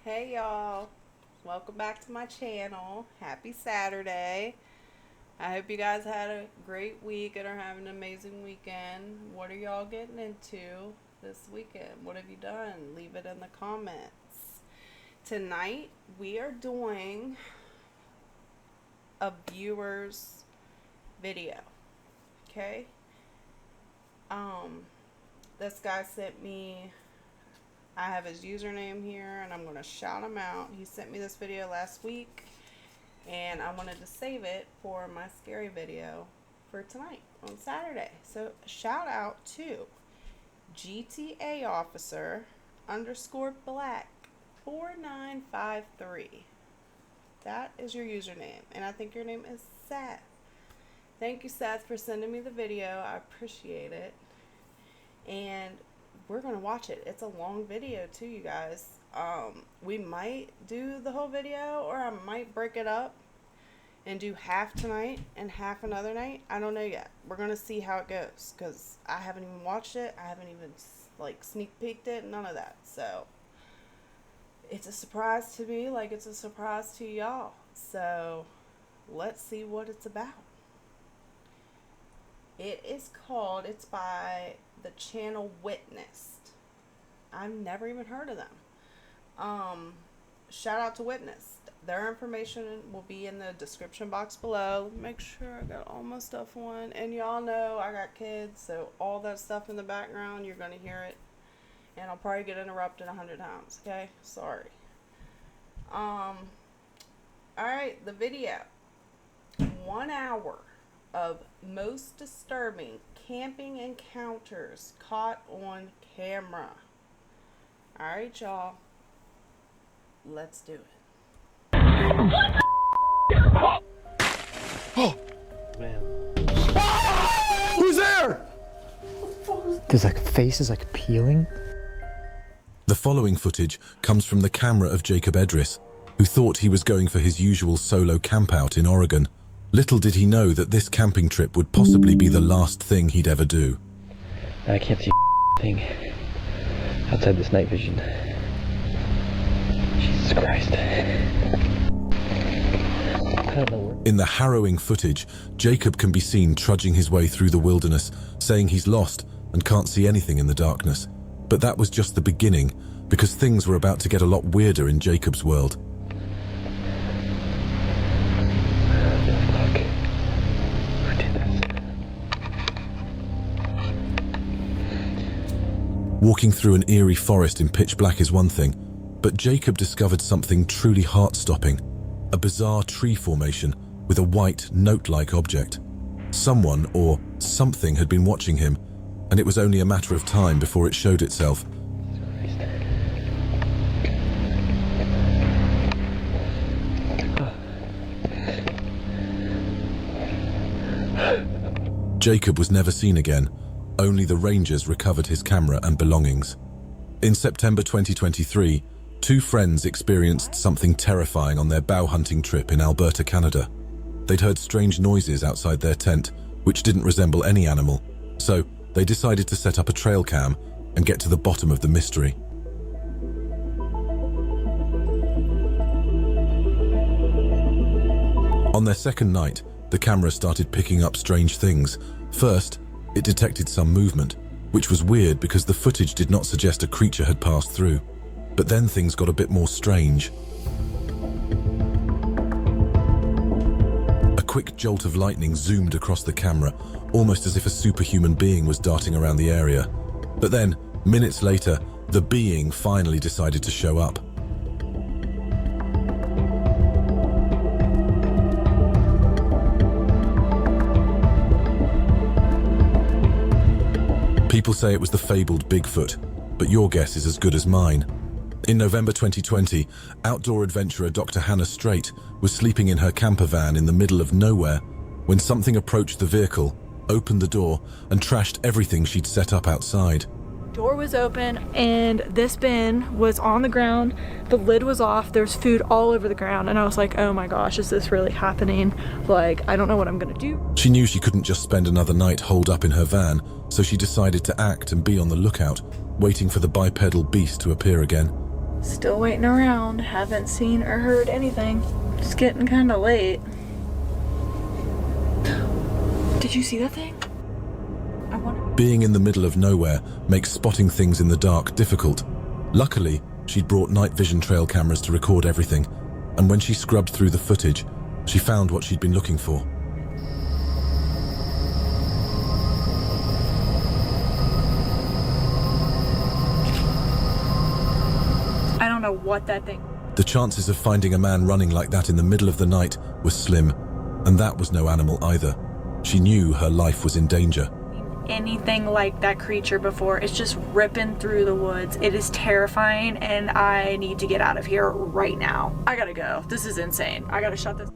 Hey y'all, welcome back to my channel. Happy Saturday. I hope you guys had a great week and are having an amazing weekend. What are y'all getting into this weekend? What have you done? Leave it in the comments. Tonight we are doing a viewer's video. Okay? This guy sent me, I have his username here and I'm going to shout him out. He sent me this video last week and I wanted to save it for my scary video for tonight on Saturday. So shout out to GTA Officer _black 4953. That is your username, and I think your name is Seth. Thank you, Seth, for sending me the video. I appreciate it. And we're gonna watch it. It's a long video too, you guys. We might do the whole video, or I might break it up and do half tonight and half another night. I don't know yet. We're gonna see how it goes, because I haven't even watched it. I haven't even like sneak peeked it, none of that. So it's a surprise to me, like it's a surprise to y'all. So let's see what it's about. It's by the channel Witnessed. I've never even heard of them. Shout out to Witnessed. Their information will be in the description box below. Make sure I got all my stuff on. And y'all know I got kids, so all that stuff in the background, you're going to hear it. And I'll probably get interrupted 100 times, okay? Sorry. Alright, the video. 1 hour of most disturbing camping encounters caught on camera. Alright, y'all. Let's do it. Oh man. Who's there? There's like faces like peeling. The following footage comes from the camera of Jacob Edris, who thought he was going for his usual solo campout in Oregon. Little did he know that this camping trip would possibly be the last thing he'd ever do. I can't see a thing outside this night vision. Jesus Christ. I don't know where. In the harrowing footage, Jacob can be seen trudging his way through the wilderness, saying he's lost and can't see anything in the darkness. But that was just the beginning, because things were about to get a lot weirder in Jacob's world. Walking through an eerie forest in pitch black is one thing, but Jacob discovered something truly heart-stopping. A bizarre tree formation with a white, note-like object. Someone or something had been watching him, and it was only a matter of time before it showed itself. Jacob was never seen again. Only the rangers recovered his camera and belongings. In September 2023, two friends experienced something terrifying on their bow hunting trip in Alberta, Canada. They'd heard strange noises outside their tent, which didn't resemble any animal, so they decided to set up a trail cam and get to the bottom of the mystery. On their second night, the camera started picking up strange things. First, it detected some movement, which was weird because the footage did not suggest a creature had passed through. But then things got a bit more strange. A quick jolt of lightning zoomed across the camera, almost as if a superhuman being was darting around the area. But then, minutes later, the being finally decided to show up. People say it was the fabled Bigfoot, but your guess is as good as mine. In November 2020, outdoor adventurer Dr. Hannah Strait was sleeping in her camper van in the middle of nowhere when something approached the vehicle, opened the door, and trashed everything she'd set up outside. Door was open and this bin was on the ground. The lid was off. There's food all over the ground. And I was like, oh my gosh, is this really happening? Like, I don't know what I'm gonna do. She knew she couldn't just spend another night holed up in her van, so she decided to act and be on the lookout, waiting for the bipedal beast to appear again. Still waiting around. Haven't seen or heard anything. It's getting kind of late. Did you see that thing? I wonder. Being in the middle of nowhere makes spotting things in the dark difficult. Luckily, she'd brought night vision trail cameras to record everything, and when she scrubbed through the footage, she found what she'd been looking for. I don't know what that thing. The chances of finding a man running like that in the middle of the night were slim, and that was no animal either. She knew her life was in danger. Anything like that creature before. It's just ripping through the woods. It is terrifying, and I need to get out of here right now. I gotta go. This is insane. I gotta shut this.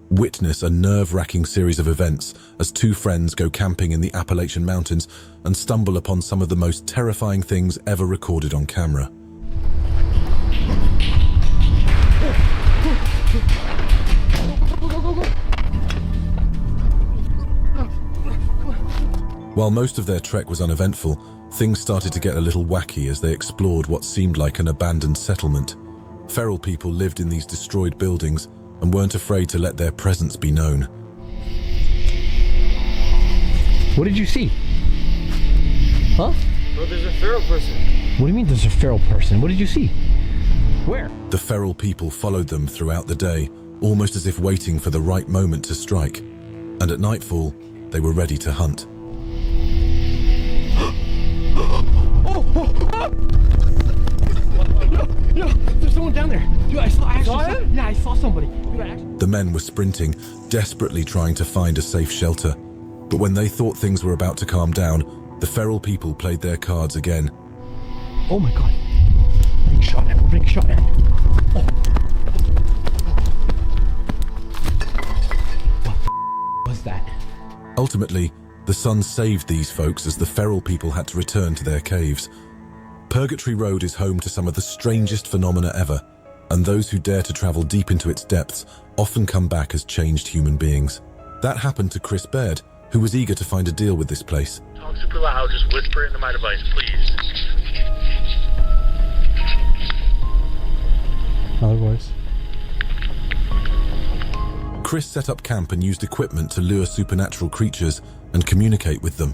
Witness a nerve-wracking series of events as two friends go camping in the Appalachian Mountains and stumble upon some of the most terrifying things ever recorded on camera. While most of their trek was uneventful, things started to get a little wacky as they explored what seemed like an abandoned settlement. Feral people lived in these destroyed buildings and weren't afraid to let their presence be known. What did you see? Huh? Bro, there's a feral person. What do you mean there's a feral person? What did you see? Where? The feral people followed them throughout the day, almost as if waiting for the right moment to strike. And at nightfall, they were ready to hunt. No, there's someone down there. Dude, I saw somebody. Dude, The men were sprinting, desperately trying to find a safe shelter. But when they thought things were about to calm down, the feral people played their cards again. Oh my god. We're being shot at. We're being shot at. Oh. What was that? Ultimately, the sun saved these folks as the feral people had to return to their caves. Purgatory Road is home to some of the strangest phenomena ever, and those who dare to travel deep into its depths often come back as changed human beings. That happened to Chris Baird, who was eager to find a deal with this place. Talk super loud, just whisper into my device, please. Another voice. Chris set up camp and used equipment to lure supernatural creatures and communicate with them.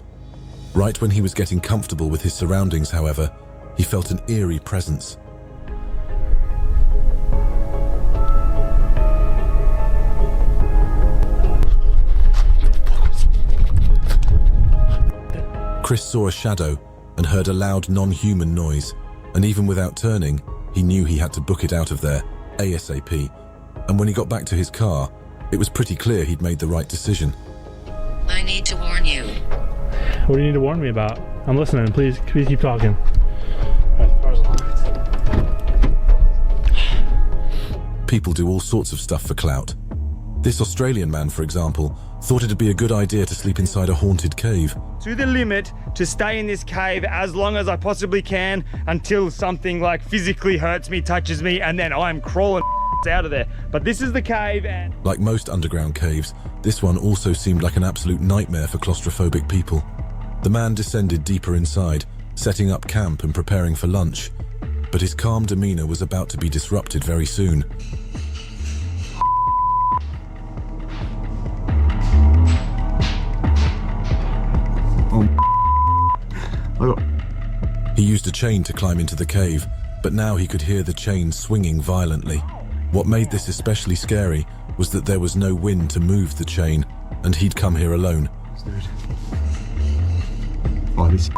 Right when he was getting comfortable with his surroundings, however, he felt an eerie presence. Chris saw a shadow and heard a loud non-human noise, and even without turning, he knew he had to book it out of there, ASAP. And when he got back to his car, it was pretty clear he'd made the right decision. I need to warn you. What do you need to warn me about? I'm listening. Please keep talking. People do all sorts of stuff for clout. This Australian man, for example, thought it'd be a good idea to sleep inside a haunted cave. To the limit to stay in this cave as long as I possibly can until something like physically hurts me, touches me, and then I'm crawling out of there. But this is the cave, and Like most underground caves, this one also seemed like an absolute nightmare for claustrophobic people. The man descended deeper inside, setting up camp and preparing for lunch. But his calm demeanor was about to be disrupted very soon. He used a chain to climb into the cave, but now he could hear the chain swinging violently. What made this especially scary was that there was no wind to move the chain, and he'd come here alone. Oh, this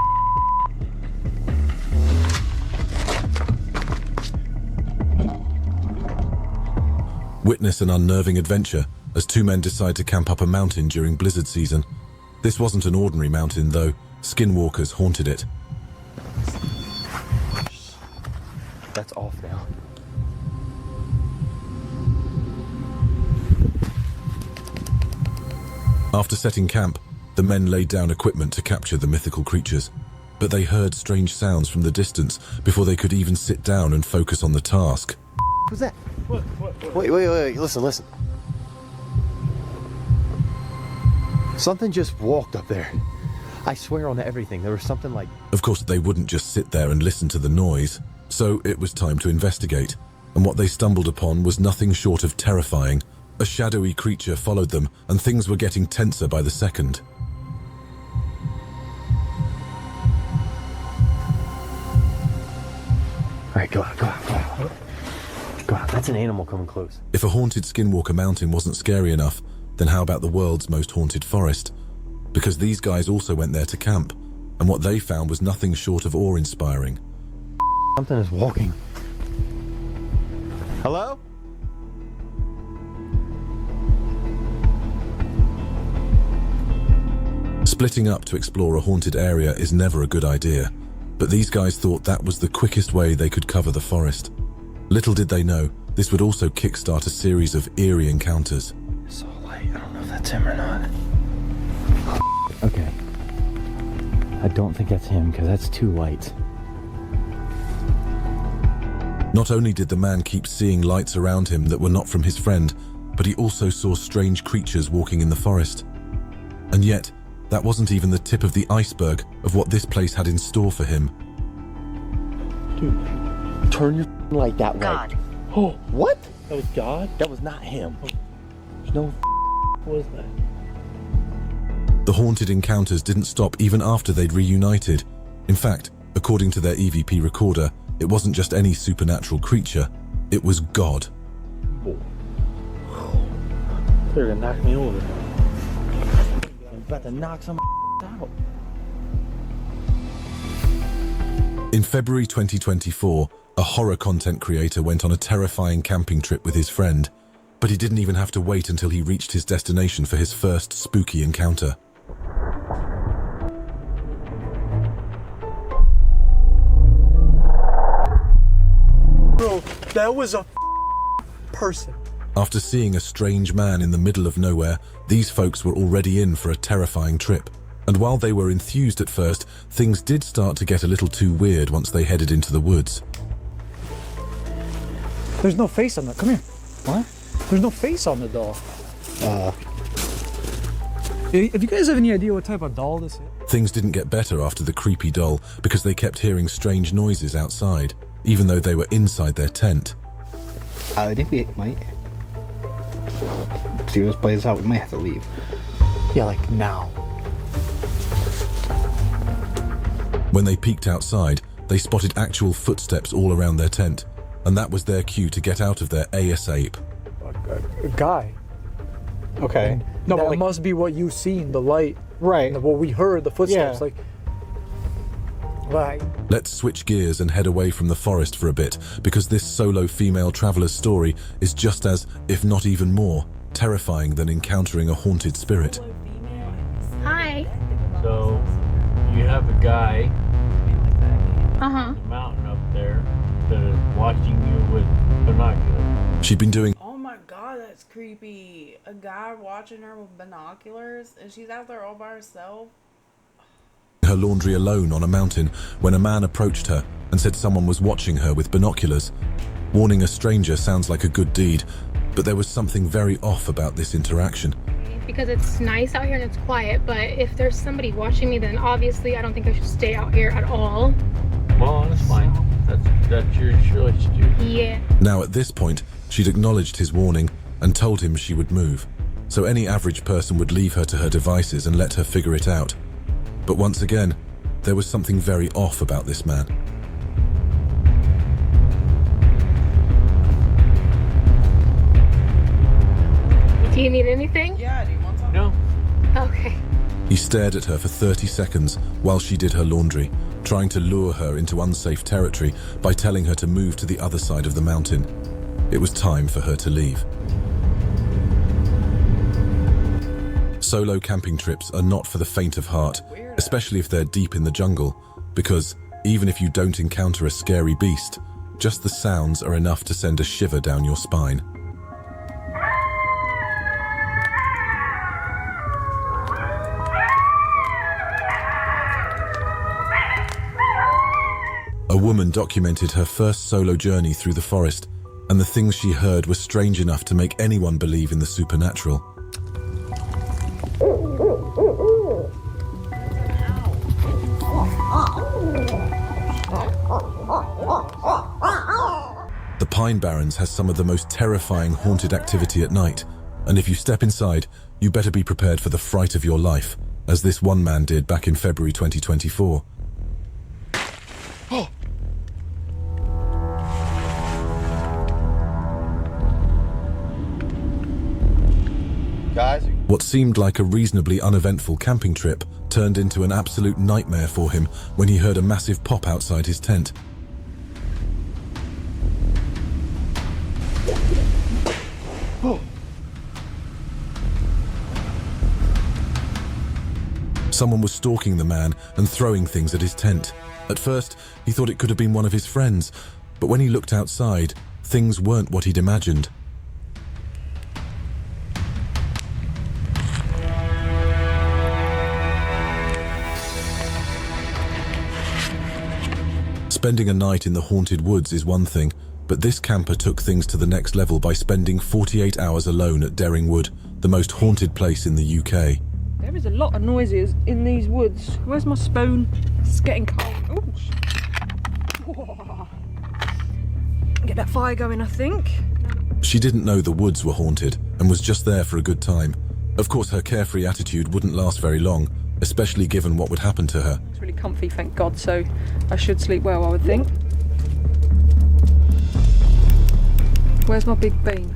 Witness an unnerving adventure as two men decide to camp up a mountain during blizzard season. This wasn't an ordinary mountain, though. Skinwalkers haunted it. That's off now. After setting camp, the men laid down equipment to capture the mythical creatures. But they heard strange sounds from the distance before they could even sit down and focus on the task. Who's that? Wait, listen. Something just walked up there. I swear on everything, there was something like... Of course, they wouldn't just sit there and listen to the noise. So it was time to investigate, and what they stumbled upon was nothing short of terrifying. A shadowy creature followed them, and things were getting tenser by the second. All right, go out, go out, go out. Go out, that's an animal coming close. If a haunted Skinwalker Mountain wasn't scary enough, then how about the world's most haunted forest? Because these guys also went there to camp, and what they found was nothing short of awe-inspiring. Something is walking. Hello? Splitting up to explore a haunted area is never a good idea, but these guys thought that was the quickest way they could cover the forest. Little did they know, this would also kickstart a series of eerie encounters. I saw a light. I don't know if that's him or not. Okay. I don't think that's him, because that's too light. Not only did the man keep seeing lights around him that were not from his friend, but he also saw strange creatures walking in the forest. And yet, that wasn't even the tip of the iceberg of what this place had in store for him. Dude, turn your light that way. God. Oh, what? That was God? That was not him. There's no What was that? The haunted encounters didn't stop even after they'd reunited. In fact, according to their EVP recorder, it wasn't just any supernatural creature, it was God. They're gonna knock me over. I'm about to knock some out. In February 2024, a horror content creator went on a terrifying camping trip with his friend, but he didn't even have to wait until he reached his destination for his first spooky encounter. Bro, that was a person. After seeing a strange man in the middle of nowhere, these folks were already in for a terrifying trip. And while they were enthused at first, things did start to get a little too weird once they headed into the woods. There's no face on that. Come here. What? There's no face on the doll. If you guys have any idea what type of doll this is? Things didn't get better after the creepy doll because they kept hearing strange noises outside, even though they were inside their tent. I think we might. See this plays out, we might have to leave. Yeah, like now. When they peeked outside, they spotted actual footsteps all around their tent, and that was their cue to get out of there ASAP. A guy. Okay. And No, that but like, must be what you seen, the light. right. What we heard, the footsteps. Yeah. Like, right. Let's switch gears and head away from the forest for a bit, because this solo female traveler's story is just as, if not even more, terrifying than encountering a haunted spirit. Hi. So, you have a guy Uh-huh. on the mountain up there that is watching you with binoculars. She'd been doing Oh my god, that's creepy. A guy watching her with binoculars and she's out there all by herself. her laundry alone on a mountain when a man approached her and said someone was watching her with binoculars. Warning a stranger sounds like a good deed, but there was something very off about this interaction. Because it's nice out here and it's quiet, but if there's somebody watching me, then obviously I don't think I should stay out here at all. Well, that's fine. That's your choice, dude. Yeah. Now at this point, she'd acknowledged his warning and told him she would move, so any average person would leave her to her devices and let her figure it out. But once again, there was something very off about this man. Do you need anything? Yeah, do you want something? No. Okay. He stared at her for 30 seconds while she did her laundry, trying to lure her into unsafe territory by telling her to move to the other side of the mountain. It was time for her to leave. Solo camping trips are not for the faint of heart, especially if they're deep in the jungle, because even if you don't encounter a scary beast, just the sounds are enough to send a shiver down your spine. A woman documented her first solo journey through the forest, and the things she heard were strange enough to make anyone believe in the supernatural. Pine Barrens has some of the most terrifying haunted activity at night, and if you step inside, you better be prepared for the fright of your life, as this one man did back in February 2024. Oh. Guys? What seemed like a reasonably uneventful camping trip turned into an absolute nightmare for him when he heard a massive pop outside his tent. Oh. Someone was stalking the man and throwing things at his tent. At first, he thought it could have been one of his friends, but when he looked outside, things weren't what he'd imagined. Spending a night in the haunted woods is one thing, but this camper took things to the next level by spending 48 hours alone at Derring Wood, the most haunted place in the UK. There is a lot of noises in these woods. Where's my spoon? It's getting cold. Ooh. Get that fire going, I think. She didn't know the woods were haunted and was just there for a good time. Of course, her carefree attitude wouldn't last very long, especially given what would happen to her. It's really comfy, thank God, so I should sleep well, I would think. Where's my big bean?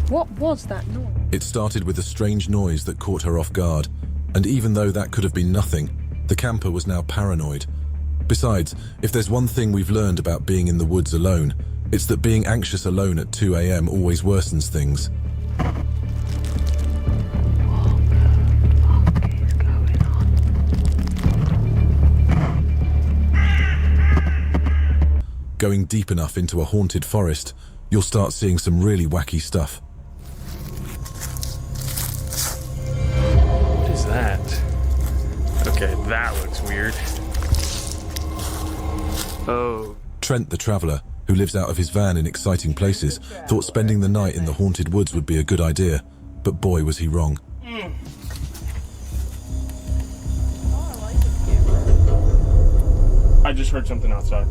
What was that noise? It started with a strange noise that caught her off guard, and even though that could have been nothing, the camper was now paranoid. Besides, if there's one thing we've learned about being in the woods alone, it's that being anxious alone at 2 a.m. always worsens things. Going deep enough into a haunted forest, you'll start seeing some really wacky stuff. What is that? Okay, that looks weird. Oh. Trent the traveller, who lives out of his van in exciting places, thought spending the night in the haunted woods would be a good idea, but boy was he wrong. I just heard something outside.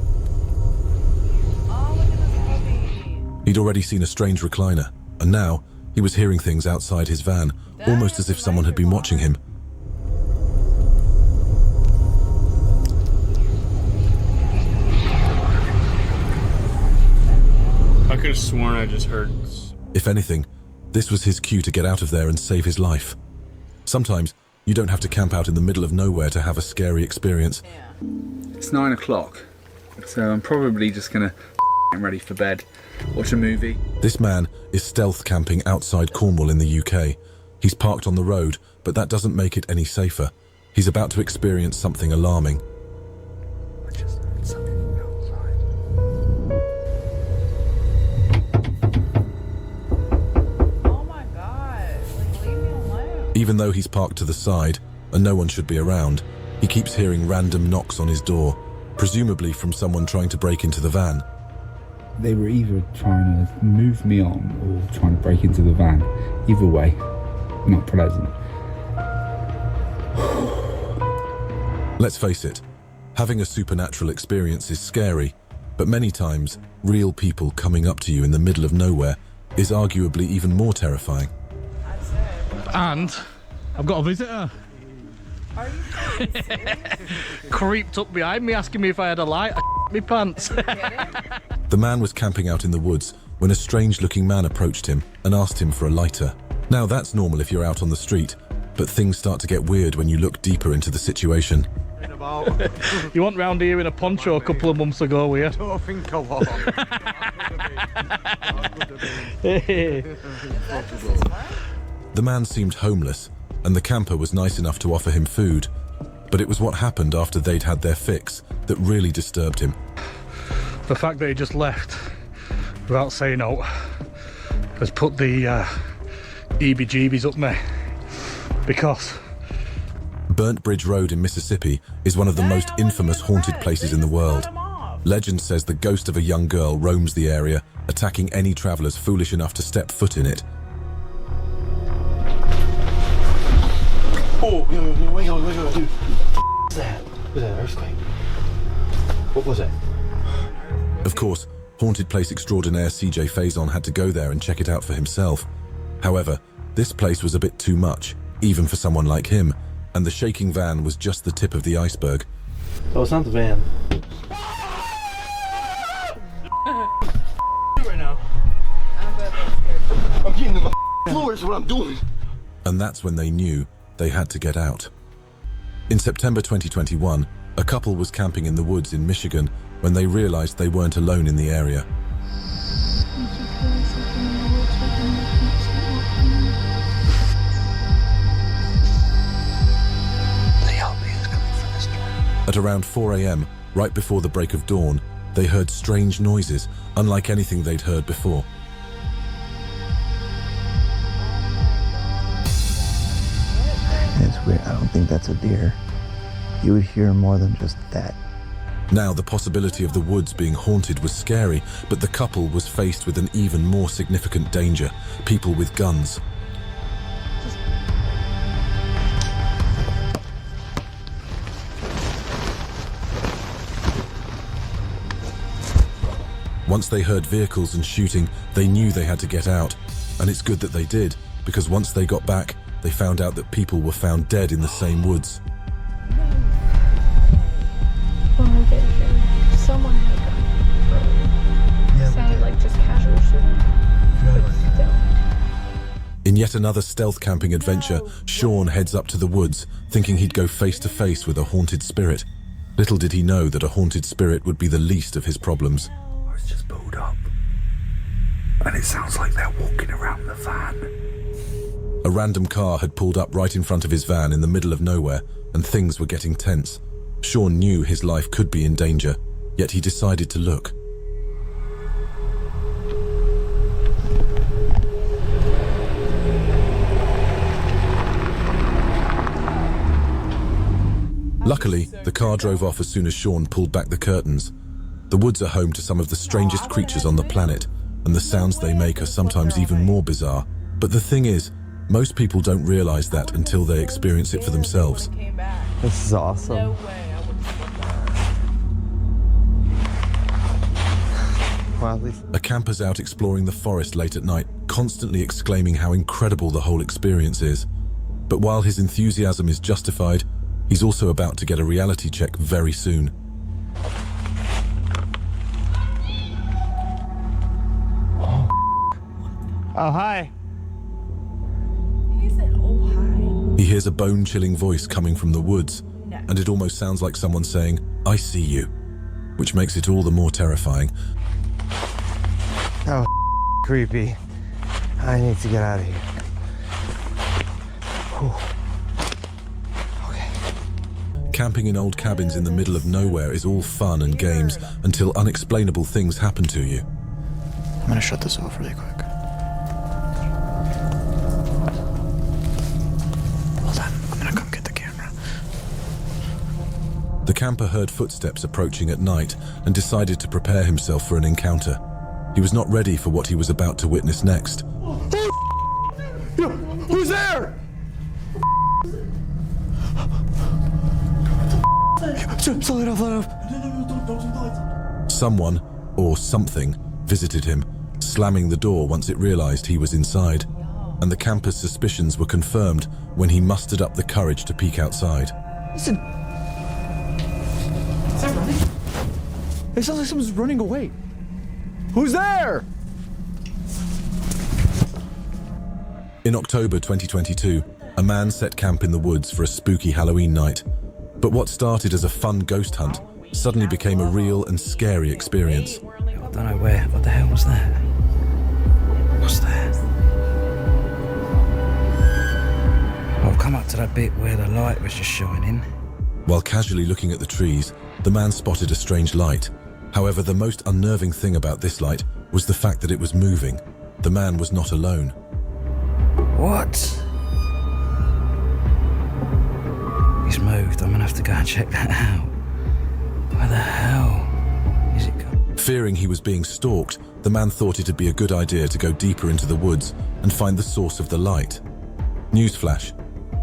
He'd already seen a strange recliner, and now he was hearing things outside his van, almost as if someone had been watching him. I could have sworn I just heard. If anything, this was his cue to get out of there and save his life. Sometimes you don't have to camp out in the middle of nowhere to have a scary experience. It's 9 o'clock, so I'm probably just gonna get ready for bed, watch a movie. This man is stealth camping outside Cornwall in the UK. He's parked on the road, but that doesn't make it any safer. He's about to experience something alarming. I just heard something outside. Oh my God, like, leave me alone. Even though he's parked to the side and no one should be around, he keeps hearing random knocks on his door, presumably from someone trying to break into the van. They were either trying to move me on or trying to break into the van. Either way, not pleasant. Let's face it, having a supernatural experience is scary, but many times, real people coming up to you in the middle of nowhere is arguably even more terrifying. And I've got a visitor. Are you serious? Creeped up behind me asking me if I had a light. I me pants. The man was camping out in the woods when a strange-looking man approached him and asked him for a lighter. Now that's normal if you're out on the street, but things start to get weird when you look deeper into the situation. You went round here in a poncho a couple of months ago, were you? I don't think I was. The man seemed homeless, and the camper was nice enough to offer him food, but it was what happened after they'd had their fix that really disturbed him. The fact that he just left without saying out has put the EBGBs up me, because Burnt Bridge Road in Mississippi is one of the most infamous haunted places in the world. Legend says the ghost of a young girl roams the area, attacking any travelers foolish enough to step foot in it. Oh, wait. What was that? Was that an earthquake? What was it? Of course, Haunted place extraordinaire CJ Faison had to go there and check it out for himself. However, this place was a bit too much, even for someone like him, and the shaking van was just the tip of the iceberg. Oh, it's not the van. Right now. I'm getting to my floor is what I'm doing. And that's when they knew they had to get out. In September 2021, a couple was camping in the woods in Michigan when they realized they weren't alone in the area. At around 4 a.m., right before the break of dawn, they heard strange noises, unlike anything they'd heard before. It's weird. I don't think that's a deer. You would hear more than just that. Now, the possibility of the woods being haunted was scary, but the couple was faced with an even more significant danger: people with guns. Once they heard vehicles and shooting, they knew they had to get out. And it's good that they did, because once they got back, they found out that people were found dead in the same woods. When we get here, someone had a gun. Yeah, sounded like just casual shooting. But still. In yet another stealth camping adventure, Sean heads up to the woods, thinking he'd go face to face with a haunted spirit. Little did he know that a haunted spirit would be the least of his problems. It's just pulled up, and it sounds like they're walking around the van. A random car had pulled up right in front of his van in the middle of nowhere, and things were getting tense. Sean knew his life could be in danger, yet he decided to look. Luckily, the car drove off as soon as Sean pulled back the curtains. The woods are home to some of the strangest creatures on the planet, and the sounds they make are sometimes even more bizarre. But the thing is, most people don't realize that until they experience it for themselves. This is awesome. No way I would have that. Well, at least A camper's out exploring the forest late at night, constantly exclaiming how incredible the whole experience is. But while his enthusiasm is justified, he's also about to get a reality check very soon. Oh, hi. He said, oh, hi. He hears a bone-chilling voice coming from the woods, No. and it almost sounds like someone saying, "I see you," which makes it all the more terrifying. oh, creepy. I need to get out of here. Whew. Camping in old cabins in the middle of nowhere is all fun and games until unexplainable things happen to you. I'm gonna shut this off really quick. Hold on, I'm gonna come get the camera. The camper heard footsteps approaching at night and decided to prepare himself for an encounter. He was not ready for what he was about to witness next. Who's there? Slow it off, slow it off. Someone, or something, visited him, slamming the door once it realized he was inside. And the camper's suspicions were confirmed when he mustered up the courage to peek outside. Listen. Is that running? It sounds like someone's running away. Who's there? In October 2022, a man set camp in the woods for a spooky Halloween night. But what started as a fun ghost hunt suddenly became a real and scary experience. I don't know where. What the hell was that? What's that? I've come up to that bit where the light was just shining. While casually looking at the trees, the man spotted a strange light. However, the most unnerving thing about this light was the fact that it was moving. The man was not alone. What? He's moved. I'm gonna have to go and check that out. Where the hell is it gone? Fearing he was being stalked, the man thought it'd be a good idea to go deeper into the woods and find the source of the light. Newsflash,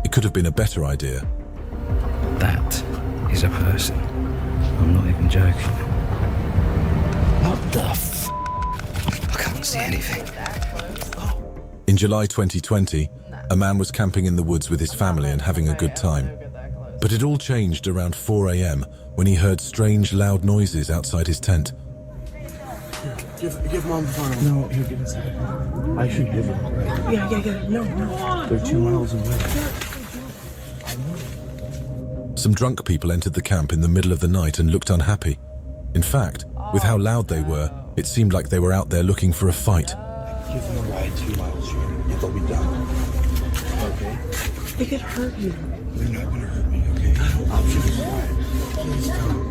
it could have been a better idea. That is a person. I'm not even joking. What the f... see anything. In July 2020, a man was camping in the woods with his family and having a good time. But it all changed around 4 a.m. when he heard strange, loud noises outside his tent. Give Mom the phone. No, here, give it. I should give it. Yeah. No. They're 2 miles away. Some drunk people entered the camp in the middle of the night and looked unhappy. In fact, with how loud they were, it seemed like they were out there looking for a fight. Give them a ride 2 miles here, and they'll be done. Okay? They could hurt you. They're not gonna hurt me, okay? I'll give them a ride. Please come.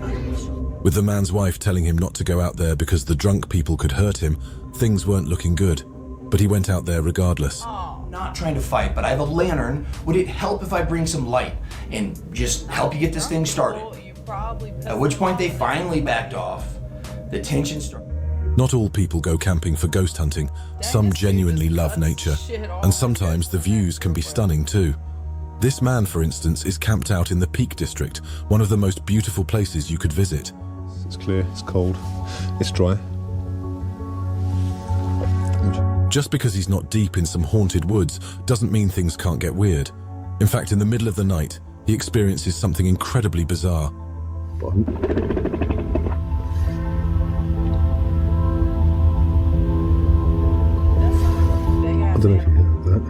With the man's wife telling him not to go out there because the drunk people could hurt him, things weren't looking good. But he went out there regardless. Not trying to fight, but I have a lantern. Would it help if I bring some light and just help you get this thing started? At which point they finally backed off. The tension started. Not all people go camping for ghost hunting. Some genuinely love nature. And sometimes the views can be stunning too. This man, for instance, is camped out in the Peak District, one of the most beautiful places you could visit. It's clear, it's cold, it's dry. Just because he's not deep in some haunted woods doesn't mean things can't get weird. In fact, in the middle of the night, he experiences something incredibly bizarre. I don't know if you heard that.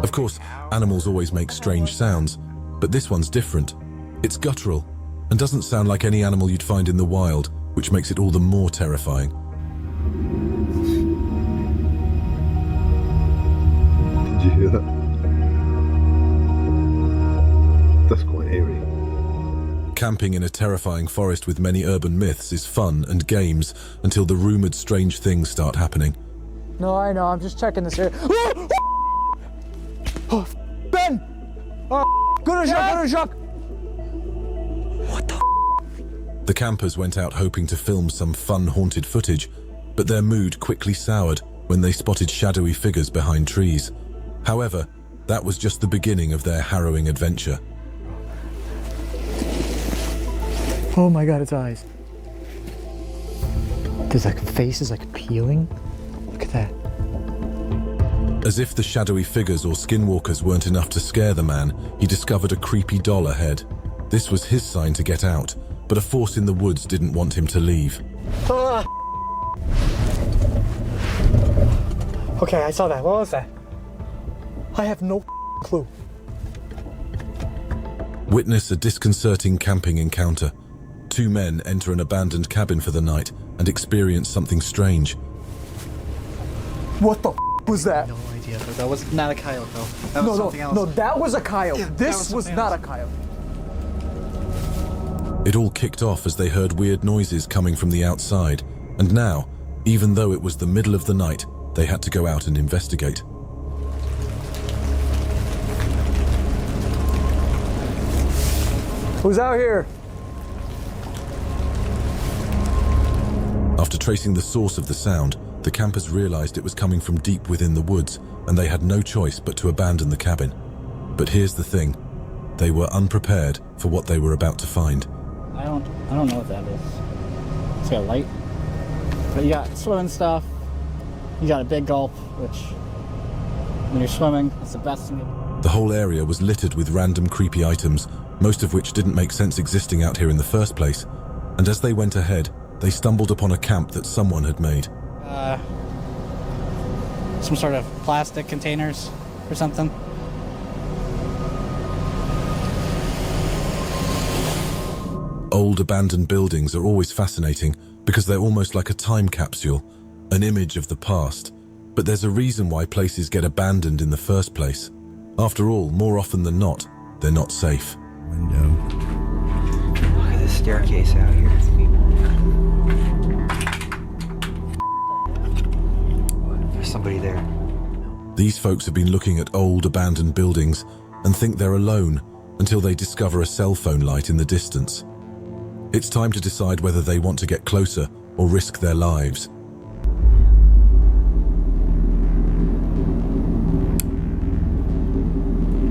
Of course, animals always make strange sounds, but this one's different. It's guttural and doesn't sound like any animal you'd find in the wild, which makes it all the more terrifying. Did you hear that? That's quite eerie. Camping in a terrifying forest with many urban myths is fun and games until the rumoured strange things start happening. No, I know, I'm just checking this area. Oh, Ben! Oh, go to shock! What the? The campers went out hoping to film some fun haunted footage, but their mood quickly soured when they spotted shadowy figures behind trees. However, that was just the beginning of their harrowing adventure. Oh my god, its eyes. There's like faces like peeling. Look at that. As if the shadowy figures or skinwalkers weren't enough to scare the man, he discovered a creepy doll ahead. This was his sign to get out, but a force in the woods didn't want him to leave. Ah. Okay, I saw that. What was that? I have no clue. Witness a disconcerting camping encounter. 2 men enter an abandoned cabin for the night and experience something strange. What the was that? No idea, but that was not a coyote though. That was something else. No, that was a coyote. Yeah, this was not a coyote. It all kicked off as they heard weird noises coming from the outside, and now, even though it was the middle of the night, they had to go out and investigate. Who's out here? After tracing the source of the sound, the campers realized it was coming from deep within the woods, and they had no choice but to abandon the cabin. But here's the thing. They were unprepared for what they were about to find. I don't know what that is. It's got a light. But you got swimming stuff. You got a big gulp, which when you're swimming, it's the best thing. The whole area was littered with random creepy items, most of which didn't make sense existing out here in the first place. And as they went ahead, they stumbled upon a camp that someone had made. Some sort of plastic containers or something. Old abandoned buildings are always fascinating because they're almost like a time capsule, an image of the past. But there's a reason why places get abandoned in the first place. After all, more often than not, they're not safe. Window. Look at this staircase out here. There's somebody there. These folks have been looking at old abandoned buildings and think they're alone until they discover a cell phone light in the distance. It's time to decide whether they want to get closer or risk their lives.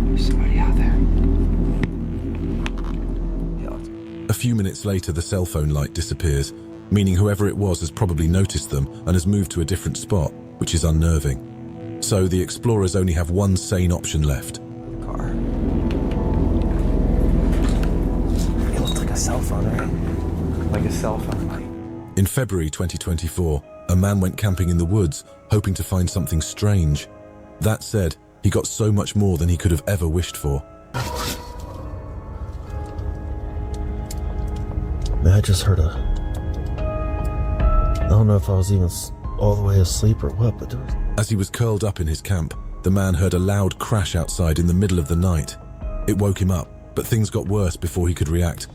There's somebody out there. A few minutes later, the cell phone light disappears, meaning whoever it was has probably noticed them and has moved to a different spot, which is unnerving. So the explorers only have one sane option left. Car. It looked like a cell phone, right? Like a cell phone. In February 2024, a man went camping in the woods, hoping to find something strange. That said, he got so much more than he could have ever wished for. Man, I just heard a... I don't know if I was even all the way asleep or what, but there was... As he was curled up in his camp, the man heard a loud crash outside in the middle of the night. It woke him up, but things got worse before he could react.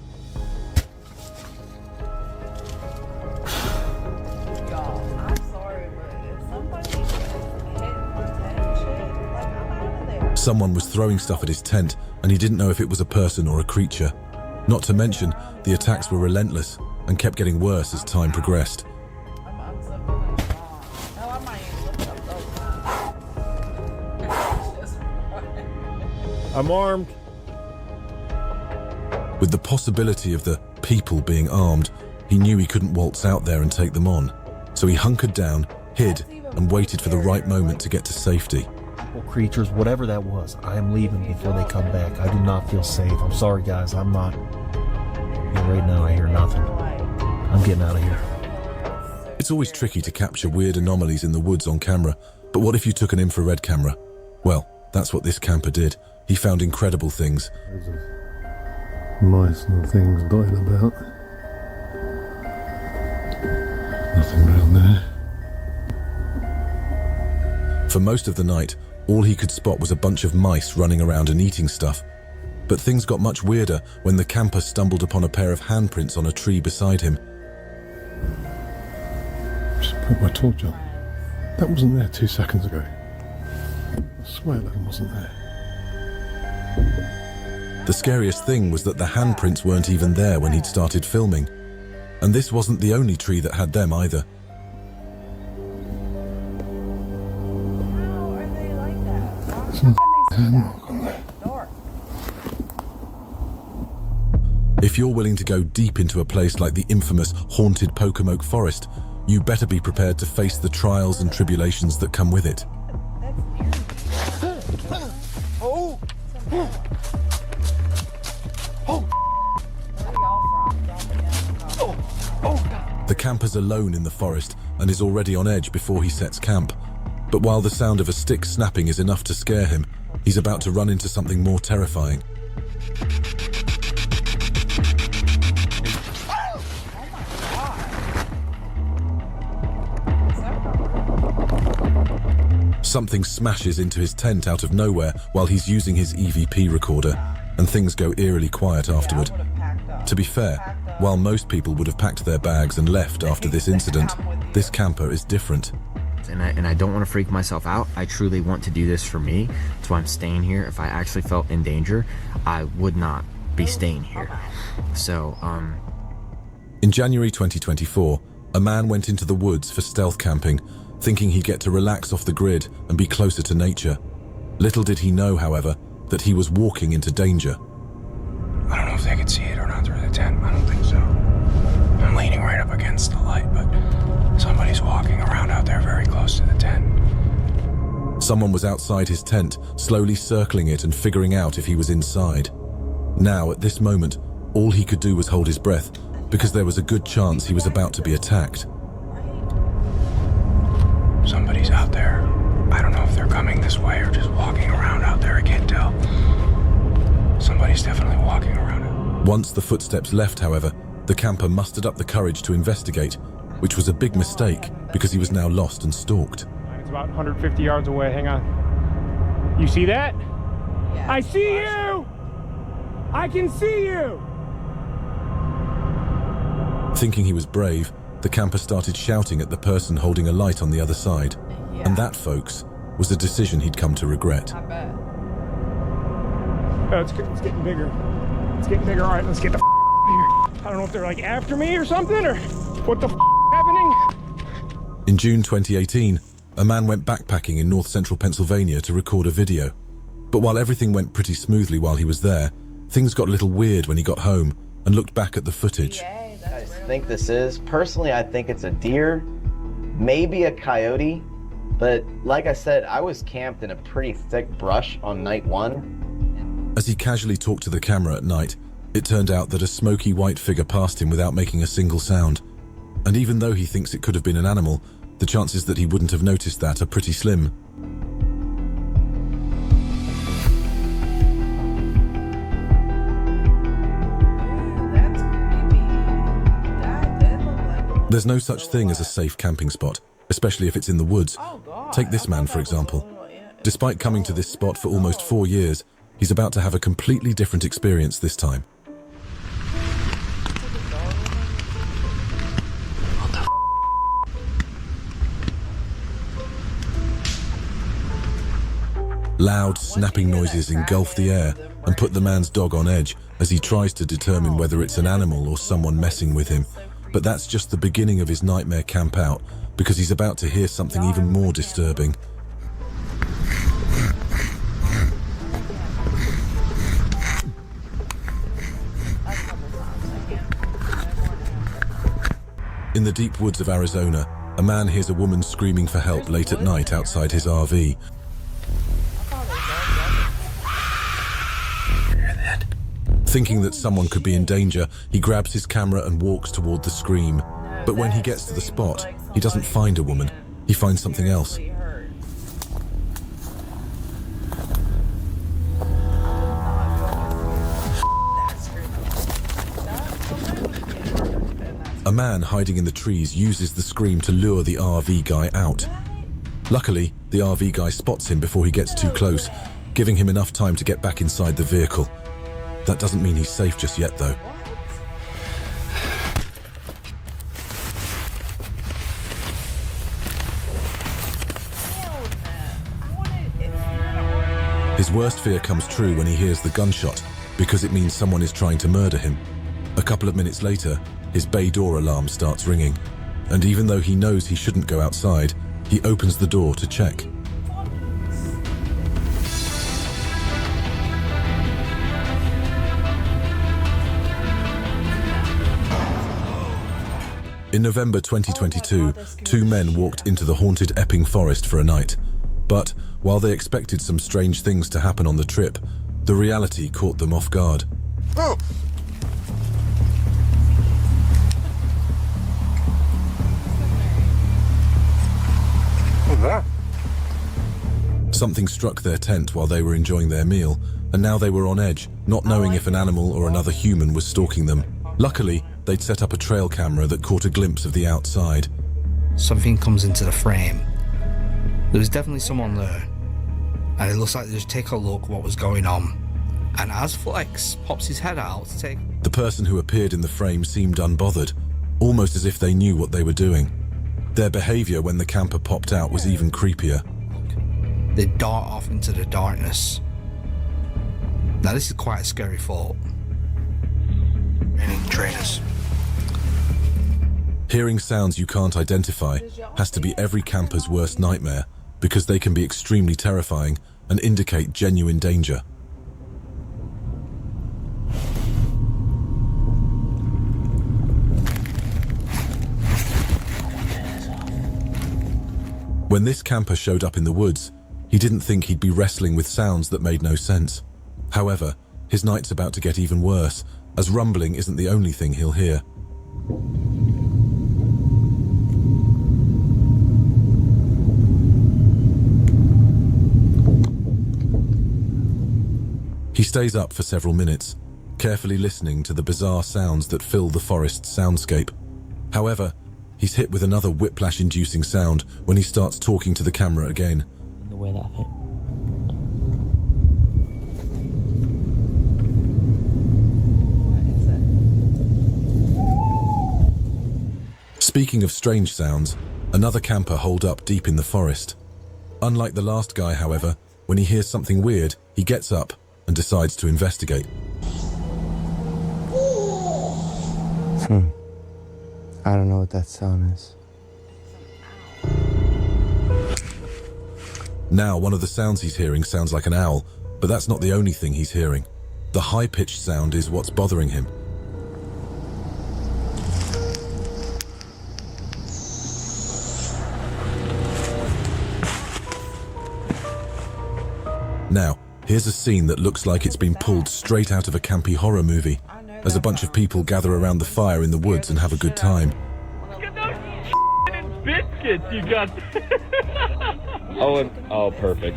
Someone was throwing stuff at his tent, and he didn't know if it was a person or a creature. Not to mention, the attacks were relentless and kept getting worse as time progressed. I'm armed. With the possibility of the people being armed, he knew he couldn't waltz out there and take them on. So he hunkered down, hid, and waited for the right moment to get to safety. Creatures, whatever that was, I am leaving before they come back. I do not feel safe. I'm sorry, guys. I'm not. Right now, I hear nothing. I'm getting out of here. It's always tricky to capture weird anomalies in the woods on camera, but what if you took an infrared camera? Well, that's what this camper did. He found incredible things. Mice and things dying about. Nothing around there. For most of the night, all he could spot was a bunch of mice running around and eating stuff. But things got much weirder when the camper stumbled upon a pair of handprints on a tree beside him. Just put my torch on. That wasn't there 2 seconds ago. I swear that wasn't there. The scariest thing was that the handprints weren't even there when he'd started filming. And this wasn't the only tree that had them either. If you're willing to go deep into a place like the infamous haunted Pocomoke Forest, you better be prepared to face the trials and tribulations that come with it. Oh! The camper's alone in the forest and is already on edge before he sets camp. But while the sound of a stick snapping is enough to scare him, he's about to run into something more terrifying. Something smashes into his tent out of nowhere while he's using his EVP recorder, and things go eerily quiet afterward. To be fair, while most people would have packed their bags and left after this incident, this camper is different. And I don't want to freak myself out. I truly want to do this for me. That's why I'm staying here. If I actually felt in danger, I would not be staying here. So, In January 2024, a man went into the woods for stealth camping, thinking he'd get to relax off the grid and be closer to nature. Little did he know, however, that he was walking into danger. I don't know if they could see it or not through the tent. I don't think so. I'm leaning right up against the light, but somebody's walking around out there very close to the tent. Someone was outside his tent, slowly circling it and figuring out if he was inside. Now, at this moment, all he could do was hold his breath, because there was a good chance he was about to be attacked. Somebody's out there. I don't know if they're coming this way or just walking around out there. I can't tell. Somebody's definitely walking around. Once the footsteps left, however, the camper mustered up the courage to investigate, which was a big mistake because he was now lost and stalked. It's about 150 yards away. Hang on. You see that? Yeah, I see you! I can see you! Thinking he was brave, the camper started shouting at the person holding a light on the other side. Yeah. And that, folks, was a decision he'd come to regret. I bet. Oh, it's getting bigger. It's getting bigger. All right, let's get the here. I don't know if they're like after me or something, or what the happening. In June 2018, a man went backpacking in north-central Pennsylvania to record a video. But while everything went pretty smoothly while he was there, things got a little weird when he got home and looked back at the footage. Yay, that's think this is. Personally, I think it's a deer, maybe a coyote, but like I said, I was camped in a pretty thick brush on night 1. As he casually talked to the camera at night, it turned out that a smoky white figure passed him without making a single sound. And even though he thinks it could have been an animal, the chances that he wouldn't have noticed that are pretty slim. There's no such thing as a safe camping spot, especially if it's in the woods. Take this man, for example. Despite coming to this spot for almost 4 years, he's about to have a completely different experience this time. Loud, snapping noises engulf the air and put the man's dog on edge as he tries to determine whether it's an animal or someone messing with him. But that's just the beginning of his nightmare camp out, because he's about to hear something even more disturbing. In the deep woods of Arizona, a man hears a woman screaming for help late at night outside his RV. Thinking that someone could be in danger, he grabs his camera and walks toward the scream. But when he gets to the spot, he doesn't find a woman. He finds something else. A man hiding in the trees uses the scream to lure the RV guy out. Luckily, the RV guy spots him before he gets too close, giving him enough time to get back inside the vehicle. That doesn't mean he's safe just yet, though. His worst fear comes true when he hears the gunshot, because it means someone is trying to murder him. A couple of minutes later, his bay door alarm starts ringing, and even though he knows he shouldn't go outside, he opens the door to check. In November 2022, 2 men walked into the haunted Epping Forest for a night. But while they expected some strange things to happen on the trip, the reality caught them off guard. Oh. What's that? Something struck their tent while they were enjoying their meal, and now they were on edge, not knowing if an animal or another human was stalking them. Luckily, they'd set up a trail camera that caught a glimpse of the outside. Something comes into the frame. There was definitely someone there, and it looks like they just take a look what was going on. And as Flex pops his head out to take... The person who appeared in the frame seemed unbothered, almost as if they knew what they were doing. Their behavior when the camper popped out was even creepier. They dart off into the darkness. Now this is quite a scary thought. Trainers. Hearing sounds you can't identify has to be every camper's worst nightmare, because they can be extremely terrifying and indicate genuine danger. When this camper showed up in the woods, he didn't think he'd be wrestling with sounds that made no sense. However, his night's about to get even worse, as rumbling isn't the only thing he'll hear. He stays up for several minutes, carefully listening to the bizarre sounds that fill the forest's soundscape. However, he's hit with another whiplash-inducing sound when he starts talking to the camera again. The way that hit. Speaking of strange sounds, another camper holed up deep in the forest. Unlike the last guy, however, when he hears something weird, he gets up and decides to investigate. I don't know what that sound is. Now, one of the sounds he's hearing sounds like an owl, but that's not the only thing he's hearing. The high-pitched sound is what's bothering him. Now, here's a scene that looks like it's been pulled straight out of a campy horror movie, as a bunch of people gather around the fire in the woods and have a good time. Biscuits you got. Oh, perfect.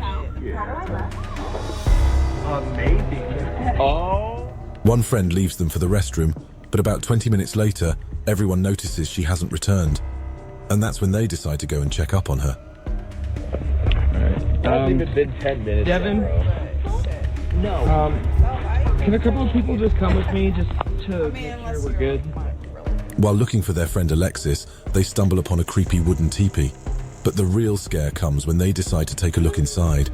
Amazing. Oh. One friend leaves them for the restroom, but about 20 minutes later, everyone notices she hasn't returned. And that's when they decide to go and check up on her. It hasn't even been 10 minutes. Devin? No. Can a couple of people just come with me just to make sure we're good? While looking for their friend Alexis, they stumble upon a creepy wooden teepee. But the real scare comes when they decide to take a look inside.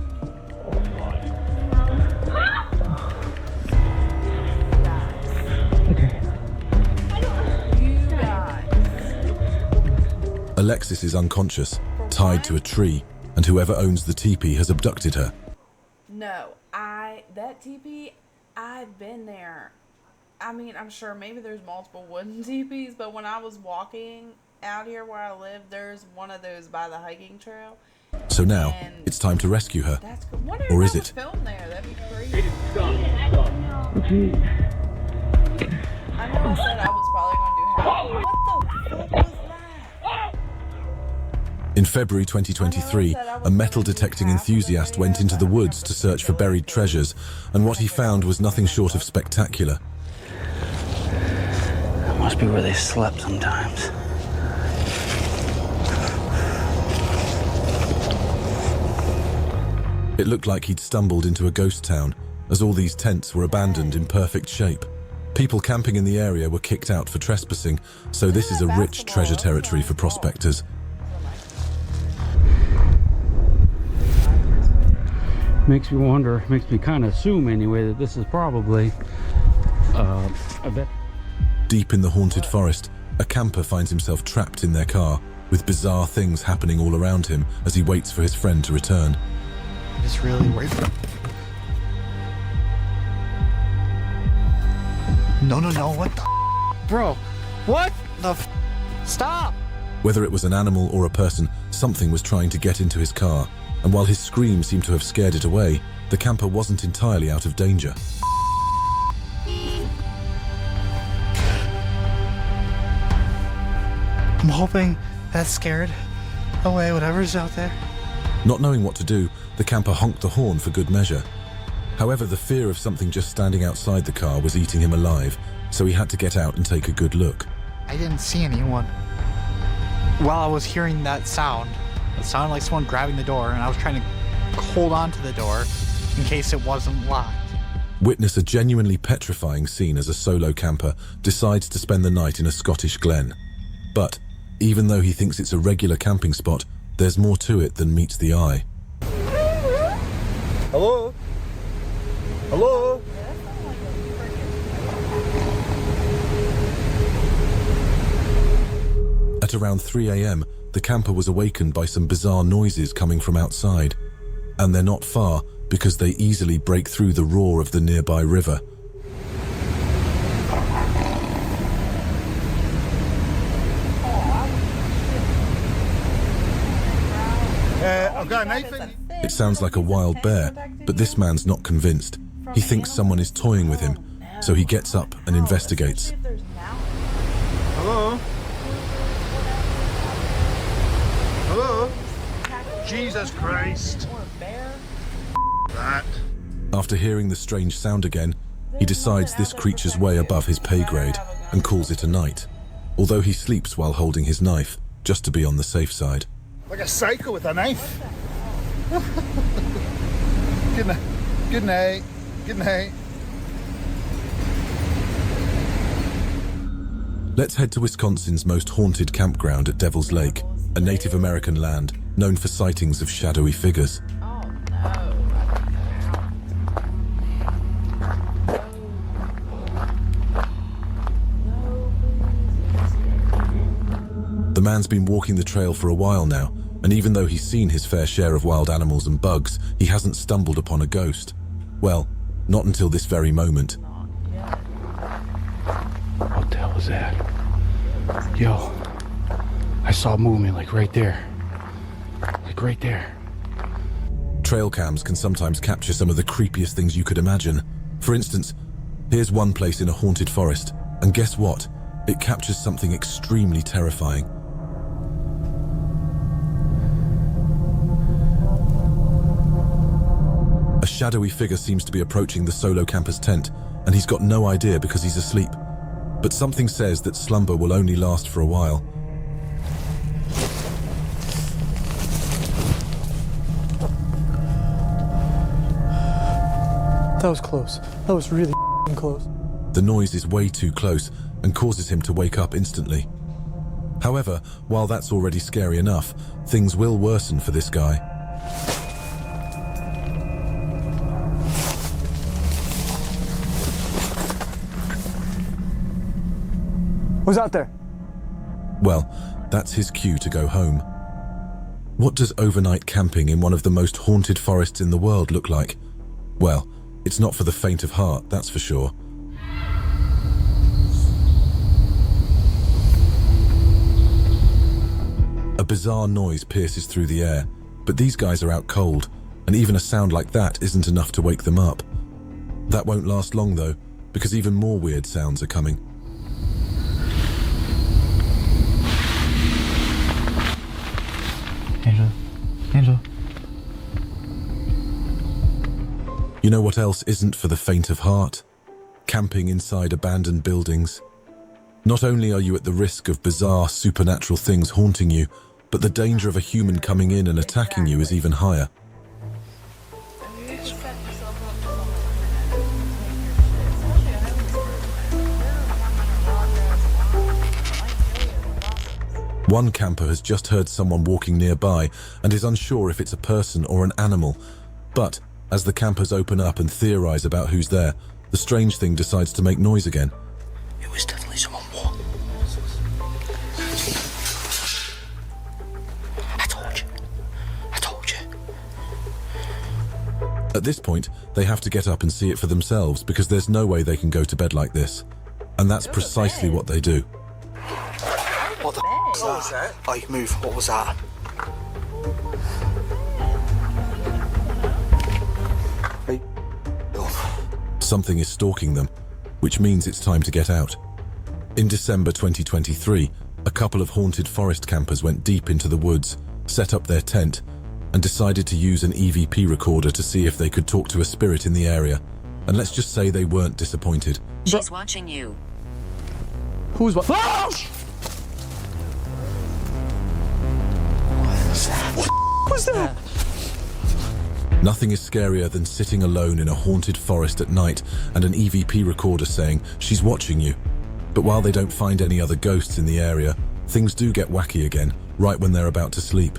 Alexis is unconscious, tied to a tree, and whoever owns the teepee has abducted her. No, that teepee, I've been there. I mean, I'm sure maybe there's multiple wooden teepees, but when I was walking out here where I live, there's one of those by the hiking trail. So now, it's time to rescue her. Or is it? Film there, that'd be crazy. Okay. I know I said I was probably going to do half. What the fuck was that? In February 2023, a metal detecting enthusiast went into the woods to search for buried treasures, and what he found was nothing short of spectacular. That must be where they slept sometimes. It looked like he'd stumbled into a ghost town, as all these tents were abandoned in perfect shape. People camping in the area were kicked out for trespassing, so this is a rich treasure territory for prospectors. Makes me wonder, makes me kind of assume anyway, that this is probably a bit. Deep in the haunted forest, a camper finds himself trapped in their car, with bizarre things happening all around him as he waits for his friend to return. It's really weird. No, what the bro? What the stop! Whether it was an animal or a person, something was trying to get into his car, and while his scream seemed to have scared it away, the camper wasn't entirely out of danger. I'm hoping that scared away whatever's out there. Not knowing what to do, the camper honked the horn for good measure. However, the fear of something just standing outside the car was eating him alive, so he had to get out and take a good look. I didn't see anyone. While I was hearing that sound, it sounded like someone grabbing the door, and I was trying to hold on to the door in case it wasn't locked. Witness a genuinely petrifying scene as a solo camper decides to spend the night in a Scottish glen. But, even though he thinks it's a regular camping spot, there's more to it than meets the eye. Hello? Hello? At around 3 a.m., the camper was awakened by some bizarre noises coming from outside. And they're not far, because they easily break through the roar of the nearby river. I've got a knife in. It sounds like a wild bear, but this man's not convinced. He thinks someone is toying with him, so he gets up and investigates. Hello? Hello? Jesus Christ. That. After hearing the strange sound again, he decides this creature's way above his pay grade and calls it a night, although he sleeps while holding his knife, just to be on the safe side. Like a psycho with a knife. Good night. Good night. Good night. Let's head to Wisconsin's most haunted campground at Devil's Lake, a Native American land known for sightings of shadowy figures. The man's been walking the trail for a while now, and even though he's seen his fair share of wild animals and bugs, he hasn't stumbled upon a ghost. Well, not until this very moment. What the hell was that? Yo, I saw movement like right there. Like right there. trail cams can sometimes capture some of the creepiest things you could imagine. For instance, here's one place in a haunted forest, and guess what? It captures something extremely terrifying. A shadowy figure seems to be approaching the solo camper's tent, and he's got no idea because he's asleep. But something says that slumber will only last for a while. That was close. That was really close. The noise is way too close and causes him to wake up instantly. However, while that's already scary enough, things will worsen for this guy. Who's out there? Well, that's his cue to go home. What does overnight camping in one of the most haunted forests in the world look like? Well, it's not for the faint of heart, that's for sure. A bizarre noise pierces through the air, but these guys are out cold, and even a sound like that isn't enough to wake them up. That won't last long though, because even more weird sounds are coming. Angela. You know what else isn't for the faint of heart? Camping inside abandoned buildings. Not only are you at the risk of bizarre supernatural things haunting you, but the danger of a human coming in and attacking you is even higher. One camper has just heard someone walking nearby and is unsure if it's a person or an animal. But as the campers open up and theorize about who's there, the strange thing decides to make noise again. It was definitely someone walking. I told you. At this point, they have to get up and see it for themselves because there's no way they can go to bed like this. And that's precisely what they do. What the f*** was that? Oh, you move. What was that? Something is stalking them, which means it's time to get out. In December 2023, a couple of haunted forest campers went deep into the woods, set up their tent, and decided to use an EVP recorder to see if they could talk to a spirit in the area. And let's just say they weren't disappointed. She's watching you. Who's what? Oh! What was that? Nothing is scarier than sitting alone in a haunted forest at night and an EVP recorder saying, "She's watching you." But while they don't find any other ghosts in the area, things do get wacky again, right when they're about to sleep.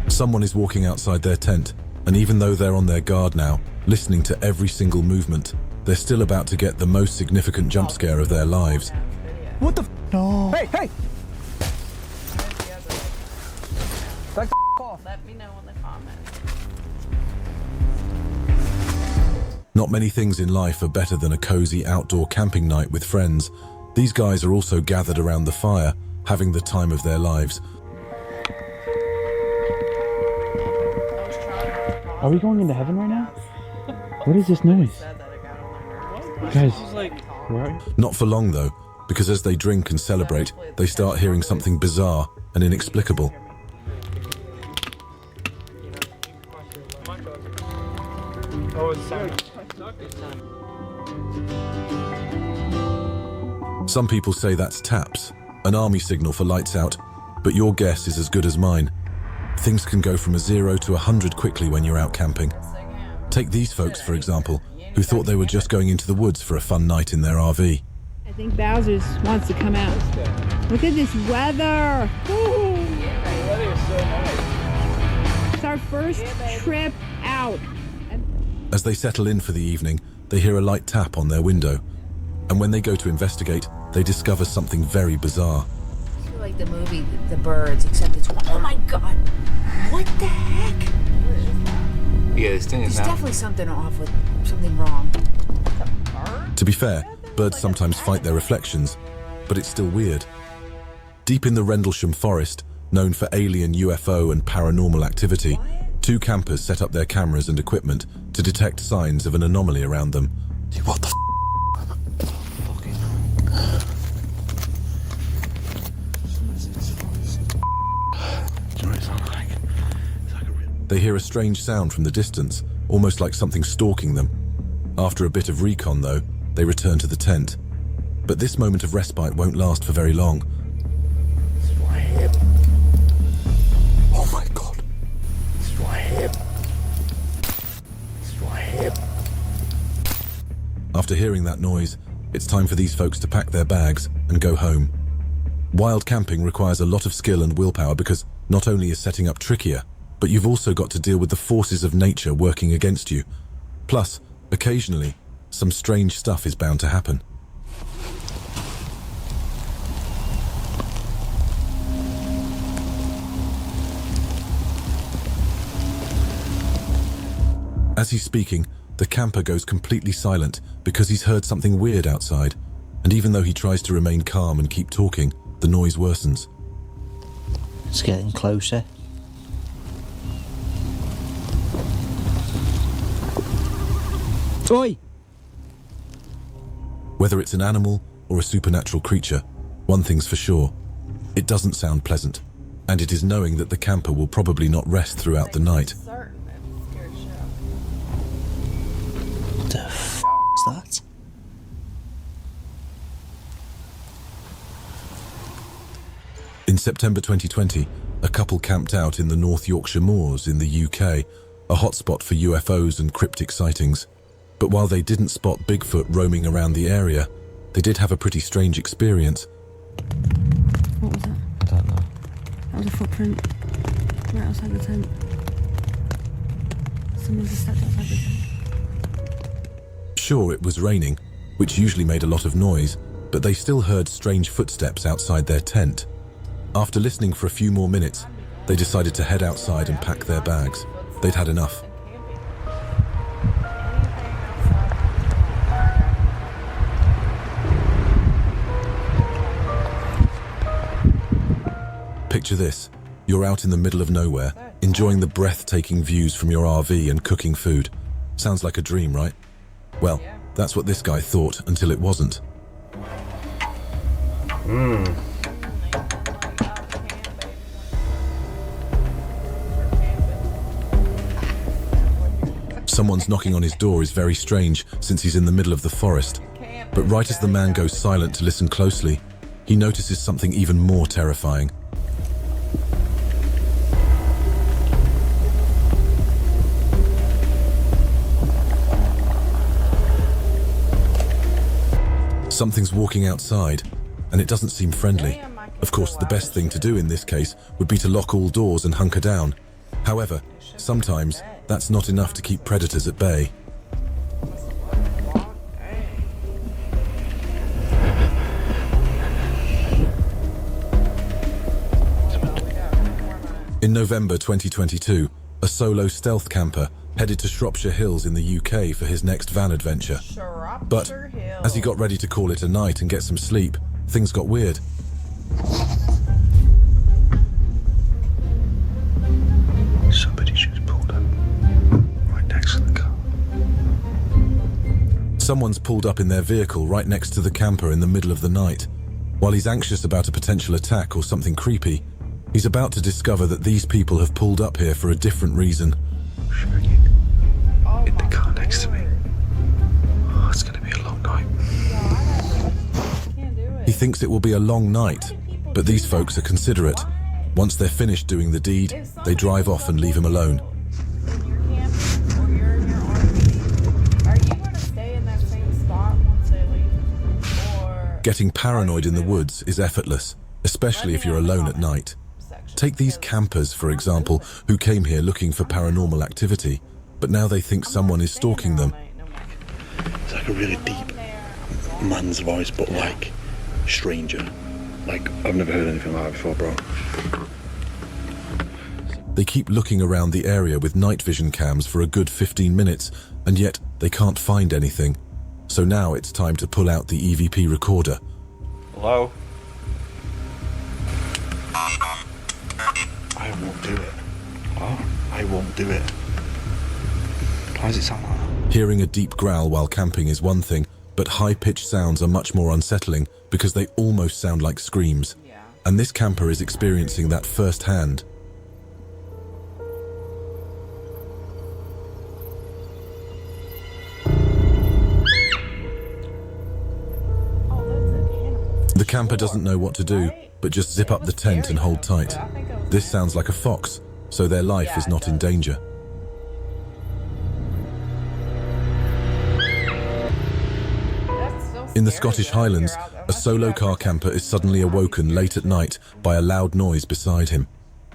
Someone is walking outside their tent, and even though they're on their guard now, listening to every single movement, they're still about to get the most significant jump scare of their lives. What the f? No. Hey, hey! Back the f off. Let me know in the comments. Not many things in life are better than a cozy outdoor camping night with friends. These guys are also gathered around the fire, having the time of their lives. Are we going into heaven right now? What is this noise? Guys, where are you? Not for long though, because as they drink and celebrate, they start hearing something bizarre and inexplicable. Some people say that's taps, an army signal for lights out, but your guess is as good as mine. Things can go from a 0 to 100 quickly when you're out camping. Take these folks, for example, who thought they were just going into the woods for a fun night in their RV. I think Bowser's wants to come out. Look at this weather. Woo. It's our first trip out. As they settle in for the evening, they hear a light tap on their window. And when they go to investigate, they discover something very bizarre. I feel like the movie The Birds, except it's, oh my god, what the heck? Yeah, this thing is There's definitely something off with something wrong. To be fair, birds sometimes fight their reflections, but it's still weird. Deep in the Rendlesham Forest, known for alien, UFO and paranormal activity, 2 campers set up their cameras and equipment to detect signs of an anomaly around them. Dude, what the f? They hear a strange sound from the distance, almost like something stalking them. After a bit of recon, though, they return to the tent. But this moment of respite won't last for very long. It's right here. Oh my god. It's right here. It's right here. After hearing that noise, it's time for these folks to pack their bags and go home. Wild camping requires a lot of skill and willpower because not only is setting up trickier, but you've also got to deal with the forces of nature working against you. Plus, occasionally, some strange stuff is bound to happen. As he's speaking, the camper goes completely silent because he's heard something weird outside, and even though he tries to remain calm and keep talking, the noise worsens. It's getting closer. Oi! Whether it's an animal or a supernatural creature, one thing's for sure. It doesn't sound pleasant, and it is knowing that the camper will probably not rest throughout the night. What the f*** is that? In September 2020, a couple camped out in the North Yorkshire Moors in the UK, a hotspot for UFOs and cryptic sightings. But while they didn't spot Bigfoot roaming around the area, they did have a pretty strange experience. What was that? I don't know. That was a footprint right outside the tent. Someone just stepped outside the tent. Sure, it was raining, which usually made a lot of noise, but they still heard strange footsteps outside their tent. After listening for a few more minutes, they decided to head outside and pack their bags. They'd had enough. Picture this. You're out in the middle of nowhere, enjoying the breathtaking views from your RV and cooking food. Sounds like a dream, right? Well, that's what this guy thought until it wasn't. Someone's knocking on his door is very strange since he's in the middle of the forest. But right as the man goes silent to listen closely, he notices something even more terrifying. Something's walking outside, and it doesn't seem friendly. Of course, the best thing to do in this case would be to lock all doors and hunker down. However, sometimes that's not enough to keep predators at bay. In November 2022, a solo stealth camper headed to Shropshire Hills in the UK for his next van adventure. But as he got ready to call it a night and get some sleep, things got weird. Somebody just pulled up right next to the car. Someone's pulled up in their vehicle right next to the camper in the middle of the night. While he's anxious about a potential attack or something creepy, he's about to discover that these people have pulled up here for a different reason. In the car next to me. Oh, it's gonna be a long night. He thinks it will be a long night, but these folks are considerate. Once they're finished doing the deed, they drive off and leave him alone. Getting paranoid in the woods is effortless, especially if you're alone at night. Take these campers, for example, who came here looking for paranormal activity, but now they think someone is stalking them. It's like a really deep man's voice, but like stranger. Like, I've never heard anything like that before, bro. They keep looking around the area with night vision cams for a good 15 minutes, and yet they can't find anything. So now it's time to pull out the EVP recorder. Hello? I won't do it. What? I won't do it. Why does it sound like that? Hearing a deep growl while camping is one thing, but high-pitched sounds are much more unsettling because they almost sound like screams. And this camper is experiencing that firsthand. The camper doesn't know what to do, but just zip up the tent and hold tight. This sounds like a fox, so their life is not in danger. In the Scottish Highlands, a solo car camper is suddenly awoken late at night by a loud noise beside him.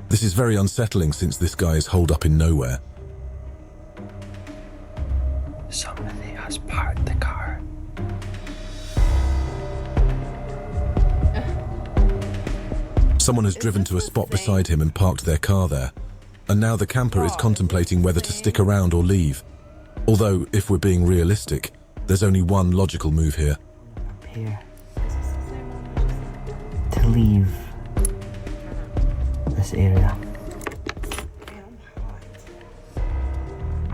This is very unsettling since this guy is holed up in nowhere. Somebody has parked the car. Someone has driven to a spot beside him and parked their car there. And now the camper is contemplating whether to stick around or leave. Although, if we're being realistic, there's only one logical move here. Here. To leave this area.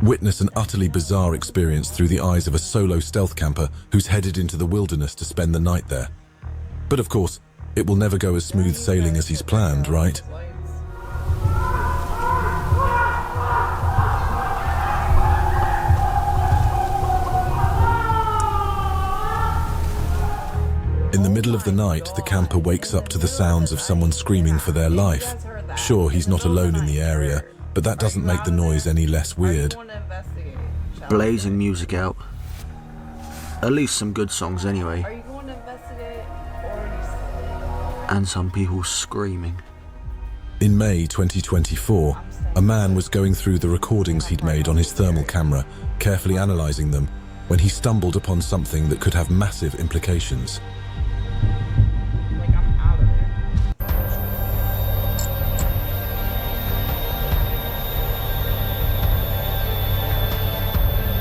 Witness an utterly bizarre experience through the eyes of a solo stealth camper who's headed into the wilderness to spend the night there. But of course, it will never go as smooth sailing as he's planned, right? In the middle of the night, the camper wakes up to the sounds of someone screaming for their life. Sure, he's not alone in the area, but that doesn't make the noise any less weird. Blazing music out. At least some good songs anyway. Are you going to investigate And some people screaming. In May 2024, a man was going through the recordings he'd made on his thermal camera, carefully analysing them, when he stumbled upon something that could have massive implications.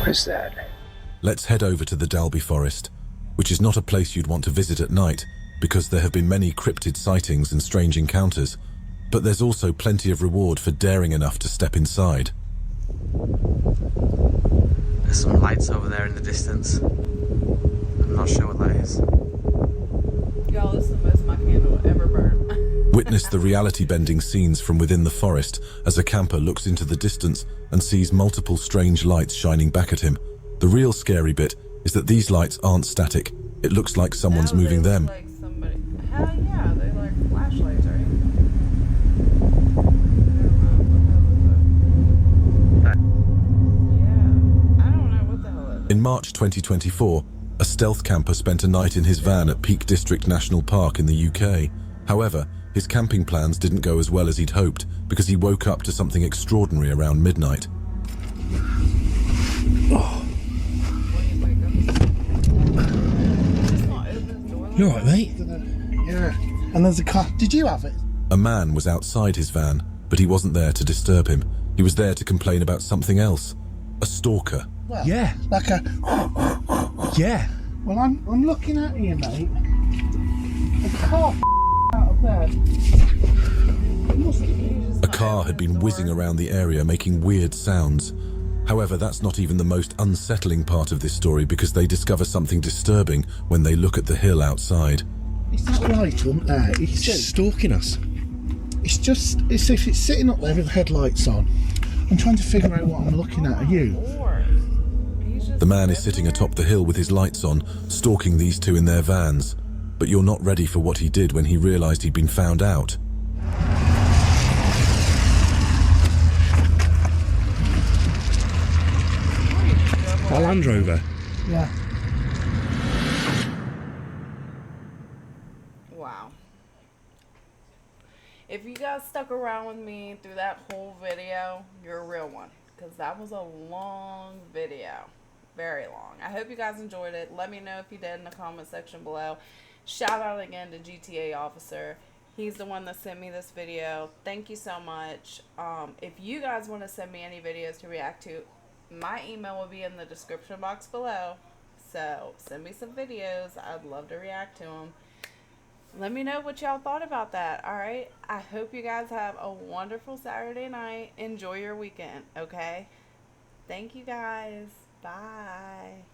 Where's that? Let's head over to the Dalby Forest, which is not a place you'd want to visit at night because there have been many cryptid sightings and strange encounters, but there's also plenty of reward for daring enough to step inside. There's some lights over there in the distance. I'm not sure what that is. Y'all, this is the most my candle will ever burn. Witness the reality-bending scenes from within the forest as a camper looks into the distance and sees multiple strange lights shining back at him. The real scary bit is that these lights aren't static. It looks like someone's moving them. Like somebody. Hell yeah, they're like flashlights, right? In March 2024, a stealth camper spent a night in his van at Peak District National Park in the UK. However, his camping plans didn't go as well as he'd hoped because he woke up to something extraordinary around midnight. Oh. You alright, mate? Yeah. And there's a car. Did you have it? A man was outside his van, but he wasn't there to disturb him. He was there to complain about something else. A stalker. Well, yeah. Like a... Yeah. Well, I'm looking at you, mate. A car out of there. A car had been whizzing around the area making weird sounds. However, that's not even the most unsettling part of this story because they discover something disturbing when they look at the hill outside. It's that light up there. It's just stalking us. It's if it's sitting up there with the headlights on. I'm trying to figure out what I'm looking at. Are you? The man is sitting atop the hill with his lights on, stalking these two in their vans. But you're not ready for what he did when he realised he'd been found out. Our Land Rover. Yeah. Wow. If you guys stuck around with me through that whole video, you're a real one. Because that was a long video. Very long. I hope you guys enjoyed it. Let me know if you did in the comment section below. Shout out again to GTA Officer. He's the one that sent me this video. Thank you so much. If you guys want to send me any videos to react to, my email will be in the description box below. So send me some videos. I'd love to react to them. Let me know what y'all thought about that. All right. I hope you guys have a wonderful Saturday night. Enjoy your weekend. Okay. Thank you guys. Bye.